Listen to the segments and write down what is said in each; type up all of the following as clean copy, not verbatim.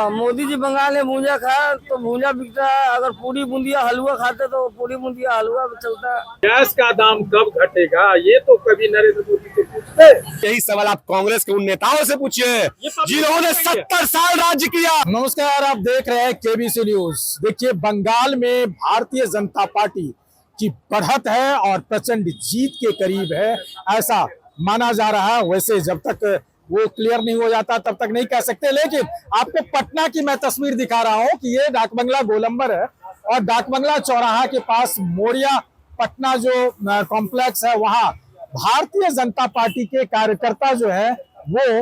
हाँ, मोदी जी बंगाल में भूंजा खाया तो भूंजा बिकता है। अगर पूरी बूंदिया हलवा खाते तो पूरी बूंदिया हलवा चलता है। गैस का दाम कब घटेगा, ये तो कभी नरेंद्र मोदी से पूछते। यही सवाल आप कांग्रेस के उन नेताओं से पूछिए जिन्होंने 70 साल राज्य किया। नमस्कार, आप देख रहे हैं केबीसी न्यूज। देखिए, बंगाल में भारतीय जनता पार्टी की बढ़त है और प्रचंड जीत के करीब है, ऐसा माना जा रहा है। वैसे जब तक वो क्लियर नहीं हो जाता तब तक नहीं कह सकते, लेकिन आपको पटना की मैं तस्वीर दिखा रहा हूं कि ये डाक बंगला गोलंबर है और डाक बंगला चौराहा के पास मोरिया पटना जो कॉम्प्लेक्स है, वहां भारतीय जनता पार्टी के कार्यकर्ता जो है वो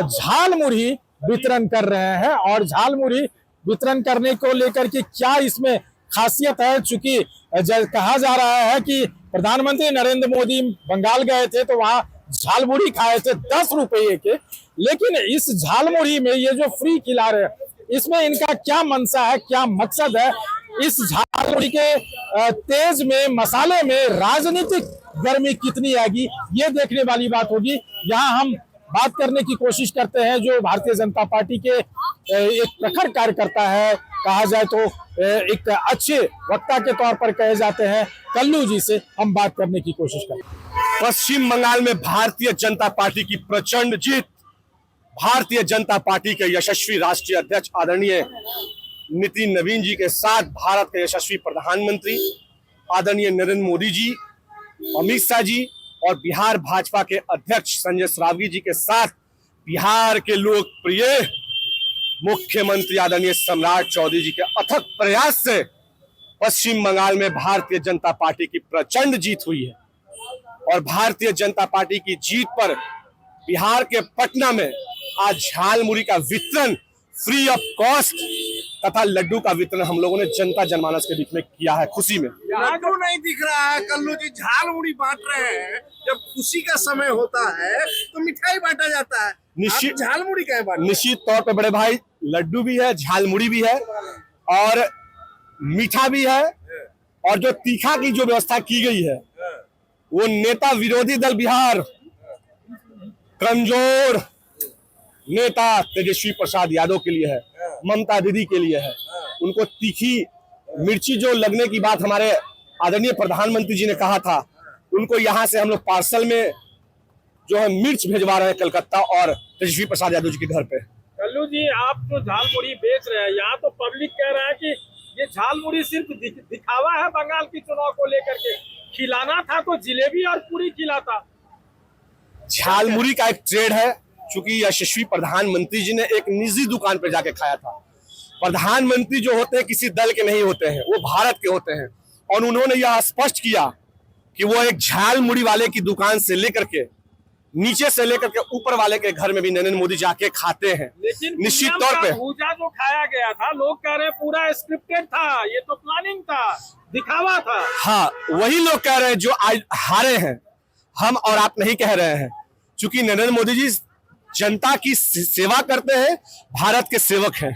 झाल मुरही वितरण कर रहे हैं। और झाल मुरही वितरण करने को लेकर के क्या इसमें खासियत है, चूंकि कहा जा रहा है कि प्रधानमंत्री नरेंद्र मोदी बंगाल गए थे तो वहां झाल मुरही खाए थे 10 रुपये के, लेकिन इस झाल मुरही में ये जो फ्री खिला रहे हैं इसमें इनका क्या मंशा है, क्या मकसद है। इस झाल मुरही के तेज में, मसाले में राजनीतिक गर्मी कितनी आएगी, ये देखने वाली बात होगी। यहाँ हम बात करने की कोशिश करते हैं जो भारतीय जनता पार्टी के एक प्रखर कार्यकर्ता है, कहा जाए तो एक अच्छे वक्ता के तौर पर कहे जाते हैं, कल्लू जी से हम बात करने की कोशिश करते हैं। पश्चिम बंगाल में भारतीय जनता पार्टी की प्रचंड जीत। भारतीय जनता पार्टी के यशस्वी राष्ट्रीय अध्यक्ष आदरणीय नितिन नवीन जी के साथ भारत के यशस्वी प्रधानमंत्री आदरणीय नरेंद्र मोदी जी, अमित शाह जी और बिहार भाजपा के अध्यक्ष संजय सरावगी जी के साथ बिहार के लोकप्रिय मुख्यमंत्री आदरणीय सम्राट चौधरी जी के अथक प्रयास से पश्चिम बंगाल में भारतीय जनता पार्टी की प्रचंड जीत हुई है। और भारतीय जनता पार्टी की जीत पर बिहार के पटना में आज झाल मुरही का वितरण फ्री ऑफ कॉस्ट तथा लड्डू का वितरण हम लोगों ने जनता जनमानस के बीच में किया है, खुशी में। लड्डू नहीं दिख रहा है, कल्लू जी झाल मुरही बांट रहे हैं। जब खुशी का समय होता है तो मिठाई बांटा जाता है, निश्चित झाल मुरही क्या बांट? निश्चित तौर पे बड़े भाई, लड्डू भी है, झाल मुरही भी है और मीठा भी है। और जो तीखा की जो व्यवस्था की गई है वो नेता विरोधी दल बिहार कमजोर नेता तेजस्वी प्रसाद यादव के लिए है, ममता दीदी के लिए है। उनको तीखी मिर्ची जो लगने की बात हमारे आदरणीय प्रधानमंत्री जी ने कहा था, उनको यहाँ से हम लोग पार्सल में जो है मिर्च भेजवा रहे हैं कलकत्ता और तेजस्वी प्रसाद यादव जी के घर पे। कल्लू जी, आप जो झाल मुरही बेच रहे हैं, यहाँ तो पब्लिक कह रहा है कि ये झाल मुरही सिर्फ दिखावा है बंगाल की चुनाव को लेकर के। खिलाना था तो जिलेबी और पूरी खिलाता। झाल मुरही का एक ट्रेड है, चूंकि यशस्वी प्रधानमंत्री जी ने एक निजी दुकान पर जाके खाया था। प्रधानमंत्री जो होते हैं किसी दल के नहीं होते हैं, वो भारत के होते हैं। और उन्होंने यह स्पष्ट किया कि वो एक झाल मुरही वाले की दुकान से लेकर के नीचे से लेकर के ऊपर वाले के घर में भी नरेंद्र मोदी जाके खाते हैं। लेकिन निश्चित तौर पे भूजा जो खाया गया था, लोग कह रहे हैं पूरा स्क्रिप्टेड था, ये तो प्लानिंग था, दिखावा था। हाँ, वही लोग कह रहे हैं जो आज हारे हैं। हम और आप नहीं कह रहे हैं, क्योंकि नरेंद्र मोदी जी जनता की सेवा करते हैं, भारत के सेवक हैं।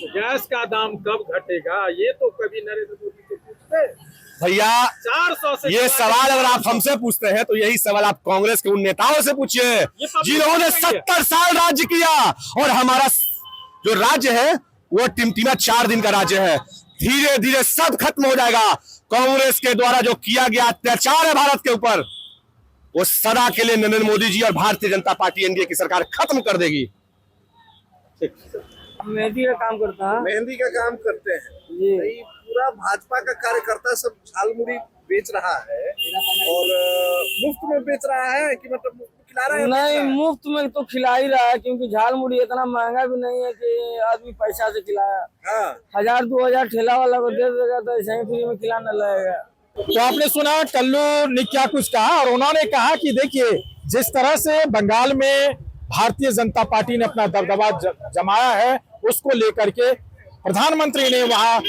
गैस का दाम कब घटेगा, ये तो कभी नरेंद्र मोदी से पूछते। भैया 400 से ये सवाल अगर आप हमसे पूछते हैं तो यही सवाल आप कांग्रेस के उन नेताओं से पूछिए जिन्होंने 70 साल राज्य किया। और हमारा जो राज्य है वो टिमटिमा 4 दिन का राज्य है। धीरे धीरे सब खत्म हो जाएगा। कांग्रेस के द्वारा जो किया गया अत्याचार है भारत के ऊपर, वो सदा के लिए नरेंद्र मोदी जी और भारतीय जनता पार्टी एनडीए की सरकार खत्म कर देगी। मेहंदी का काम करता है। मेहंदी का काम करते हैं जी। पूरा भाजपा का कार्यकर्ता सब झाल मुरही बेच रहा है और मुफ्त में बेच रहा है कि मतलब मुफ्त में खिला रहा है? नहीं, मुफ्त में तो खिला ही रहा है, क्योंकि झाल मुरही इतना महंगा भी नहीं है कि आदमी पैसा से खिलाया। हाँ। 1000-2000 ठेला वाला को दे देगा तो ऐसे ही फ्री में खिलाने लगेगा। तो आपने सुना कल्लू ने क्या कुछ कहा, और उन्होंने कहा कि देखिए, जिस तरह से बंगाल में भारतीय जनता पार्टी ने अपना दबदबा जमाया है, उसको लेकर के प्रधानमंत्री ने वहां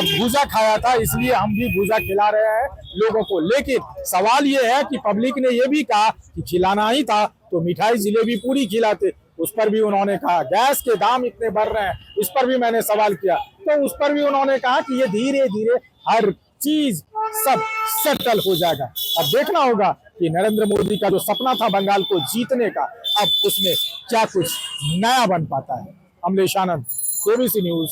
भूजा खाया था, इसलिए हम भी भूजा खिला रहे हैं लोगों को। लेकिन सवाल ये है कि पब्लिक ने ये भी कहा कि खिलाना ही था तो मिठाई जिलेबी पूरी खिलाते। उस पर भी उन्होंने कहा गैस के दाम इतने बढ़ रहे हैं, इस पर भी मैंने सवाल किया तो उस पर भी उन्होंने कहा कि ये धीरे धीरे हर चीज सब सेटल हो जाएगा। अब देखना होगा कि नरेंद्र मोदी का जो सपना था बंगाल को जीतने का, अब उसमें क्या कुछ नया बन पाता है। अमलेश आनंद, केबीसी न्यूज।